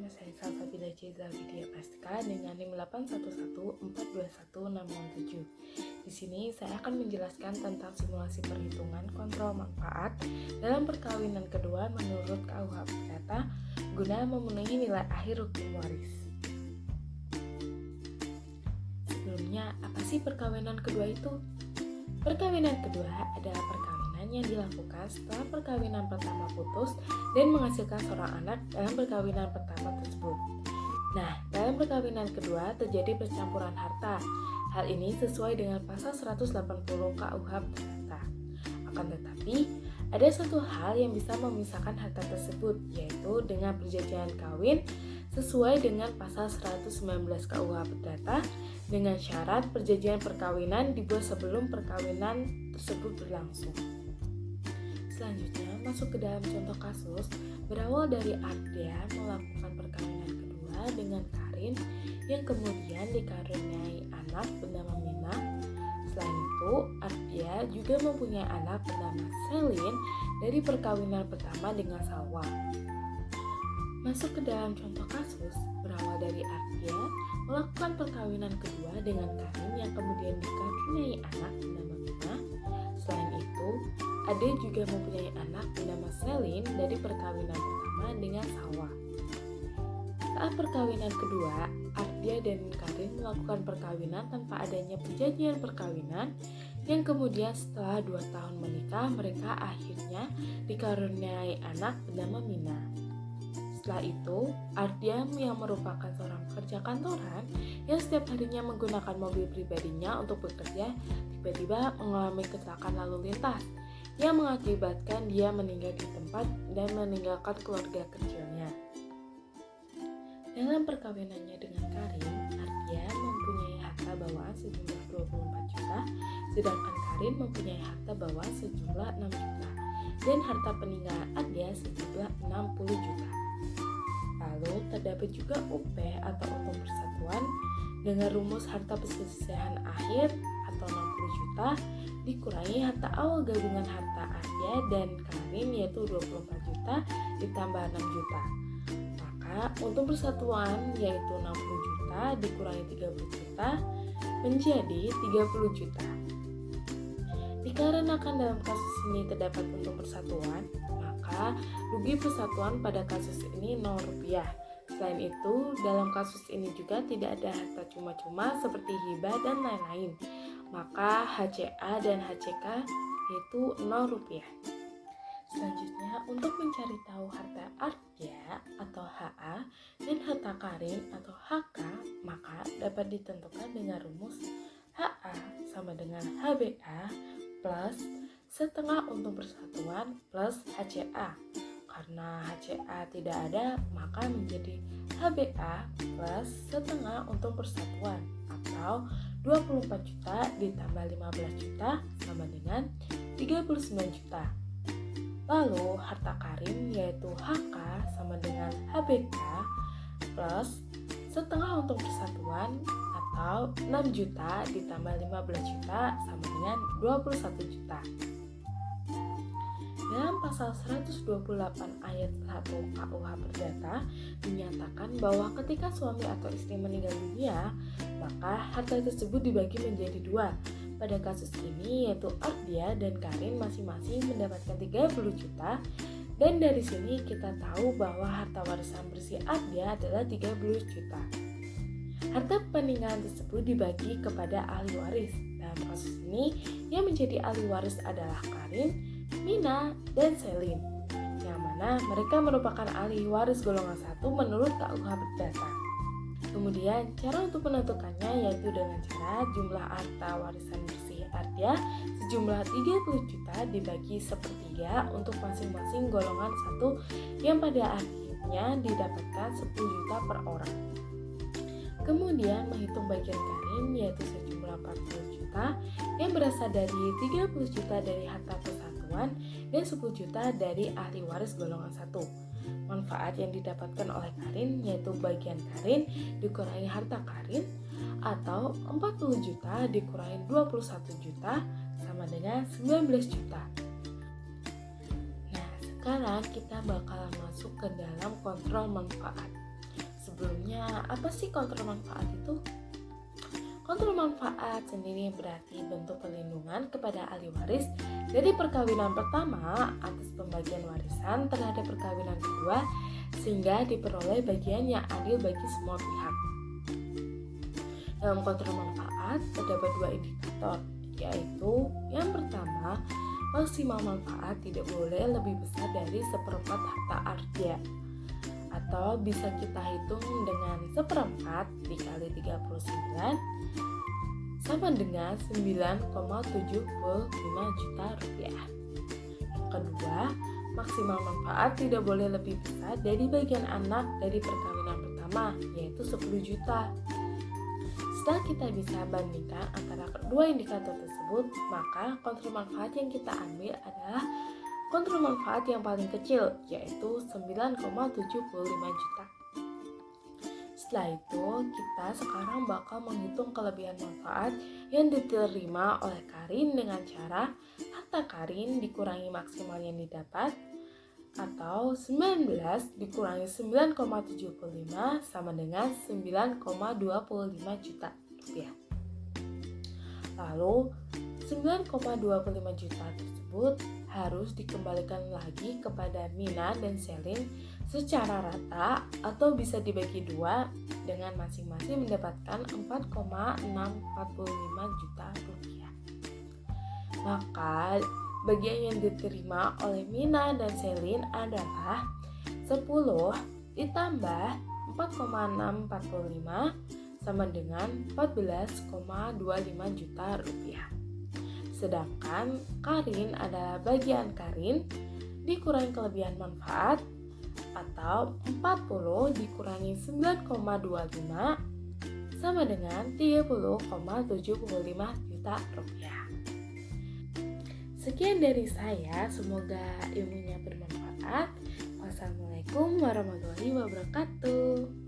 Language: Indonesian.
nama saya Salsabila Ceza Widya Pastika dengan NIM 811421607. Di sini saya akan menjelaskan tentang simulasi perhitungan kontrol manfaat dalam perkawinan kedua menurut KUH Perdata guna memenuhi nilai akhir hukum waris. Sebelumnya, apa sih perkawinan kedua itu? Perkawinan kedua adalah perkawinan yang dilakukan setelah perkawinan pertama putus dan menghasilkan seorang anak dalam perkawinan pertama tersebut. Nah, dalam perkawinan kedua terjadi percampuran harta. Hal ini sesuai dengan pasal 180 KUH Perdata. Akan tetapi, ada satu hal yang bisa memisahkan harta tersebut, yaitu dengan perjanjian kawin sesuai dengan pasal 119 KUH Perdata dengan syarat perjanjian perkawinan dibuat sebelum perkawinan tersebut berlangsung. Selanjutnya, masuk ke dalam contoh kasus berawal dari Ardia melakukan perkawinan kedua dengan Karin yang kemudian dikaruniai anak bernama Mina. Selain itu, Ardia juga mempunyai anak bernama Selin dari perkawinan pertama dengan Salwa. Masuk ke dalam contoh kasus berawal dari Ardia melakukan perkawinan kedua dengan Karin yang kemudian dikaruniai anak bernama Mina. Selain itu, Ade juga mempunyai anak bernama Selin dari perkawinan pertama dengan Salwa. Saat perkawinan kedua, Ardia dan Karin melakukan perkawinan tanpa adanya perjanjian perkawinan yang kemudian setelah 2 tahun menikah mereka akhirnya dikaruniai anak bernama Mina. Setelah itu, Ardia yang merupakan seorang pekerja kantoran yang setiap harinya menggunakan mobil pribadinya untuk bekerja tiba-tiba mengalami kecelakaan lalu lintas yang mengakibatkan dia meninggal di tempat dan meninggalkan keluarga kecilnya. Dalam perkawinannya dengan Karin, Ardia mempunyai harta bawaan sejumlah 24 juta, sedangkan Karin mempunyai harta bawaan sejumlah 6 juta, dan harta peninggalan Ardia sejumlah 60 juta. Lalu terdapat juga UP atau untung persatuan dengan rumus harta perselisihan akhir atau 60 juta dikurangi harta awal gabungan harta Ardia dan Karin yaitu 24 juta ditambah 6 juta. Maka untung persatuan yaitu 60 juta dikurangi 30 juta menjadi 30 juta. Dikarenakan dalam kasus ini terdapat untung persatuan, maka rugi persatuan pada kasus ini Rp0. Selain itu, dalam kasus ini juga tidak ada harta cuma-cuma seperti hibah dan lain-lain. Maka HCA dan HCK yaitu Rp0. Selanjutnya, untuk mencari tahu harta Ardia atau HA dan harta Karin atau HK, maka dapat ditentukan dengan rumus HA sama dengan HBA plus setengah untung persatuan plus HCA. Karena HCA tidak ada, maka menjadi HBA plus setengah untung persatuan atau 24 juta ditambah 15 juta sama dengan 39 juta. Lalu harta Karin yaitu HK sama dengan HBK plus setengah untung persatuan atau 6 juta ditambah 15 juta sama dengan 21 juta. Dalam pasal 128 ayat 1 KUH Perdata dinyatakan bahwa ketika suami atau istri meninggal dunia, maka harta tersebut dibagi menjadi 2. Pada kasus ini yaitu Ardia dan Karin masing-masing mendapatkan 30 juta dan dari sini kita tahu bahwa harta warisan bersih Ardia adalah 30 juta. Harta peninggalan tersebut dibagi kepada ahli waris. Dalam kasus ini yang menjadi ahli waris adalah Karin, Mina, dan Selin, yang mana mereka merupakan ahli waris golongan 1 menurut KUH Perdata. Kemudian cara untuk menentukannya yaitu dengan cara jumlah harta warisan bersih Ardia sejumlah 30 juta dibagi sepertiga untuk masing-masing golongan 1 yang pada akhirnya didapatkan 10 juta per orang. Kemudian menghitung bagian Karin yaitu sejumlah 40 juta yang berasal dari 30 juta dari harta persatuan dan 10 juta dari ahli waris golongan 1. Manfaat yang didapatkan oleh Karin yaitu bagian Karin dikurangi harta Karin atau 40 juta dikurangi 21 juta sama dengan 19 juta. Nah, sekarang kita bakalan masuk ke dalam kontrol manfaat. Sebelumnya, apa sih kontrol manfaat itu? Kontrol manfaat sendiri berarti bentuk perlindungan kepada ahli waris dari perkawinan pertama atas pembagian warisan terhadap perkawinan kedua sehingga diperoleh bagian yang adil bagi semua pihak. Dalam kontrol manfaat terdapat dua indikator, yaitu yang pertama, maksimal manfaat tidak boleh lebih besar dari seperempat harta arja, atau bisa kita hitung dengan seperempat dikali 39 sama dengan 9,75 juta rupiah. Yang kedua, maksimal manfaat tidak boleh lebih besar dari bagian anak dari perkawinan pertama, yaitu 10 juta. Setelah kita bisa bandingkan antara kedua indikator tersebut, maka kontrol manfaat yang kita ambil adalah kontrol manfaat yang paling kecil, yaitu 9,75 juta. Setelah itu, kita sekarang bakal menghitung kelebihan manfaat yang diterima oleh Karin dengan cara harta Karin dikurangi maksimal yang didapat, atau 19 dikurangi 9,75 sama dengan 9,25 juta rupiah. Lalu 9,25 juta tersebut harus dikembalikan lagi kepada Mina dan Selin secara rata atau bisa dibagi dua dengan masing-masing mendapatkan 4,645 juta rupiah. Maka bagian yang diterima oleh Mina dan Selin adalah 10 ditambah 4,645 sama dengan 14,25 juta rupiah. Sedangkan Karin adalah bagian Karin dikurangi kelebihan manfaat atau 40 dikurangi 9,25 sama dengan 30,75 juta rupiah. Sekian dari saya, semoga ilmunya bermanfaat. Wassalamualaikum warahmatullahi wabarakatuh.